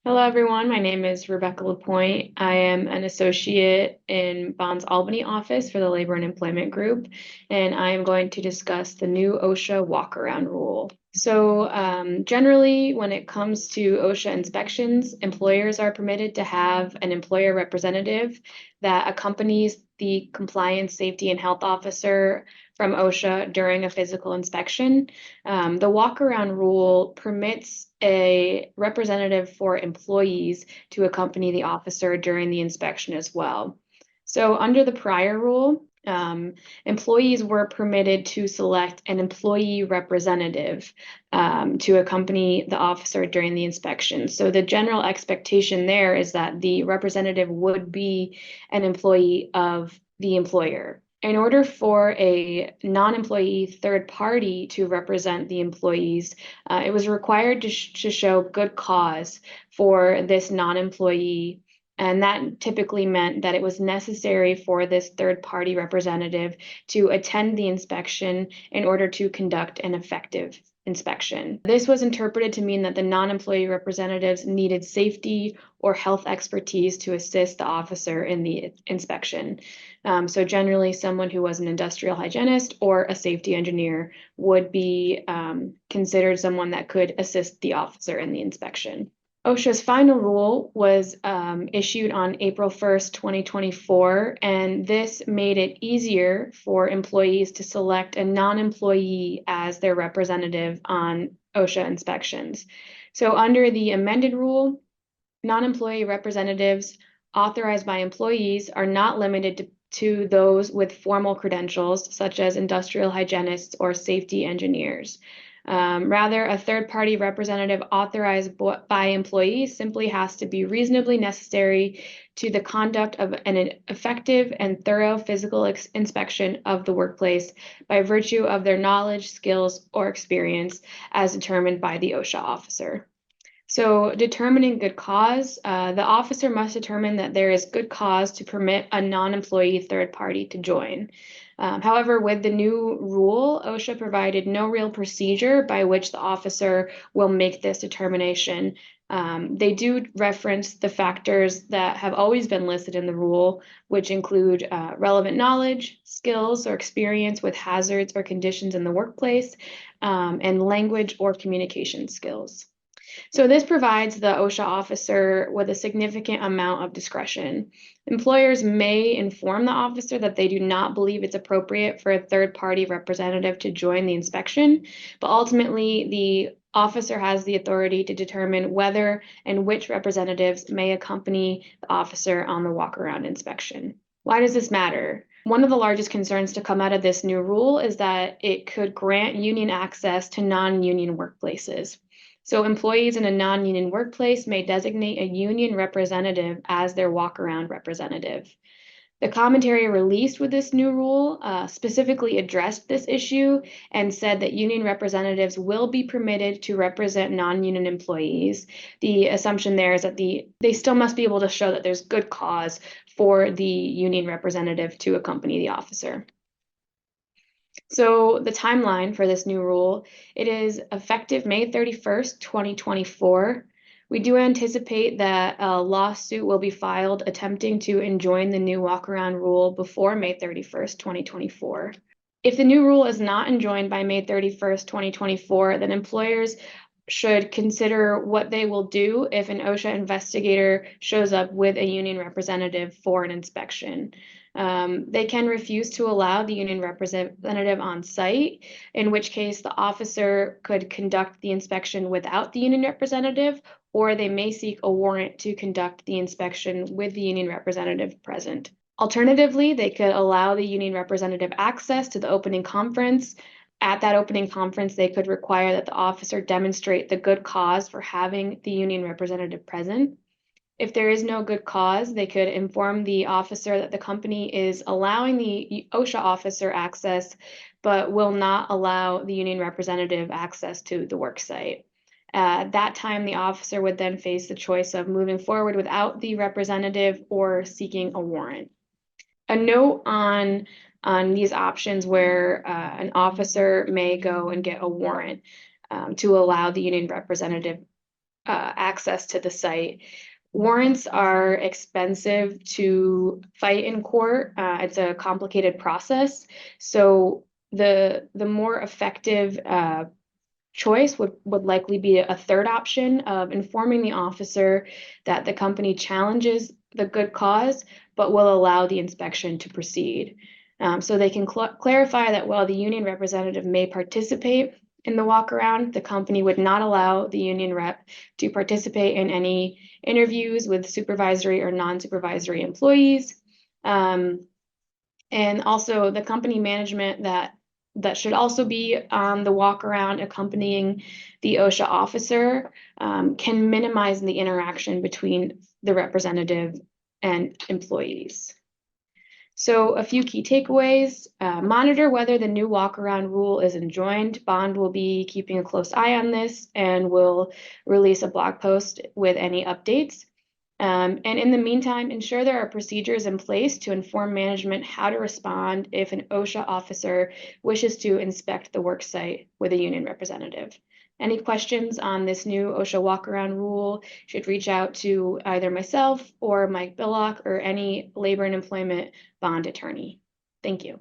Hello, everyone. My name is Rebecca Lapointe. I am an associate in Bond's Albany office for the Labor and Employment Group, and I am going to discuss the new OSHA walkaround rule. Generally, when it comes to OSHA inspections, employers are permitted to have an employer representative that accompanies the compliance, safety, and health officer from OSHA during a physical inspection. The walkaround rule permits a representative for employees to accompany the officer during the inspection as well. So under the prior rule, employees were permitted to select an employee representative to accompany the officer during the inspection. So the general expectation there is that the representative would be an employee of the employer. In order for a non-employee third party to represent the employees, it was required to show good cause for this non-employee, and that typically meant that it was necessary for this third party representative to attend the inspection in order to conduct an effective inspection. This was interpreted to mean that the non-employee representatives needed safety or health expertise to assist the officer in the inspection. So generally, someone who was an industrial hygienist or a safety engineer would be considered someone that could assist the officer in the inspection. OSHA's final rule was issued on April 1st, 2024, and this made it easier for employees to select a non-employee as their representative on OSHA inspections. So under the amended rule, non-employee representatives authorized by employees are not limited to those with formal credentials, such as industrial hygienists or safety engineers. Rather, a third-party representative authorized by employees simply has to be reasonably necessary to the conduct of an effective and thorough physical inspection of the workplace by virtue of their knowledge, skills, or experience as determined by the OSHA officer. So determining good cause, the officer must determine that there is good cause to permit a non-employee third party to join. However, with the new rule, OSHA provided no real procedure by which the officer will make this determination. They do reference the factors that have always been listed in the rule, which include relevant knowledge, skills, or experience with hazards or conditions in the workplace, and language or communication skills. So this provides the OSHA officer with a significant amount of discretion. Employers may inform the officer that they do not believe it's appropriate for a third-party representative to join the inspection, but ultimately the officer has the authority to determine whether and which representatives may accompany the officer on the walk-around inspection. Why does this matter? One of the largest concerns to come out of this new rule is that it could grant union access to non-union workplaces. So employees in a non-union workplace may designate a union representative as their walk-around representative. The commentary released with this new rule specifically addressed this issue and said that union representatives will be permitted to represent non-union employees. The assumption there is that they still must be able to show that there's good cause for the union representative to accompany the officer. So the timeline for this new rule, it is effective May 31st, 2024. We do anticipate that a lawsuit will be filed attempting to enjoin the new walk-around rule before May 31st, 2024. If the new rule is not enjoined by May 31st, 2024, then employers should consider what they will do if an OSHA investigator shows up with a union representative for an inspection. They can refuse to allow the union representative on site, in which case the officer could conduct the inspection without the union representative, or they may seek a warrant to conduct the inspection with the union representative present. Alternatively, they could allow the union representative access to the opening conference. At that opening conference, they could require that the officer demonstrate the good cause for having the union representative present. If there is no good cause, they could inform the officer that the company is allowing the OSHA officer access, but will not allow the union representative access to the work site. At that time, the officer would then face the choice of moving forward without the representative or seeking a warrant. A note on these options where an officer may go and get a warrant to allow the union representative access to the site. Warrants are expensive to fight in court. It's a complicated process. So the more effective choice would likely be a third option of informing the officer that the company challenges the good cause, but will allow the inspection to proceed. So they can clarify that while the union representative may participate in the walkaround, the company would not allow the union rep to participate in any interviews with supervisory or non-supervisory employees. And also the company management that should also be on the walkaround accompanying the OSHA officer can minimize the interaction between the representative and employees. So a few key takeaways: monitor whether the new walkaround rule is enjoined. Bond will be keeping a close eye on this and will release a blog post with any updates. And in the meantime, ensure there are procedures in place to inform management how to respond if an OSHA officer wishes to inspect the work site with a union representative. Any questions on this new OSHA walkaround rule should reach out to either myself or Mike Billock or any labor and employment bond attorney. Thank you.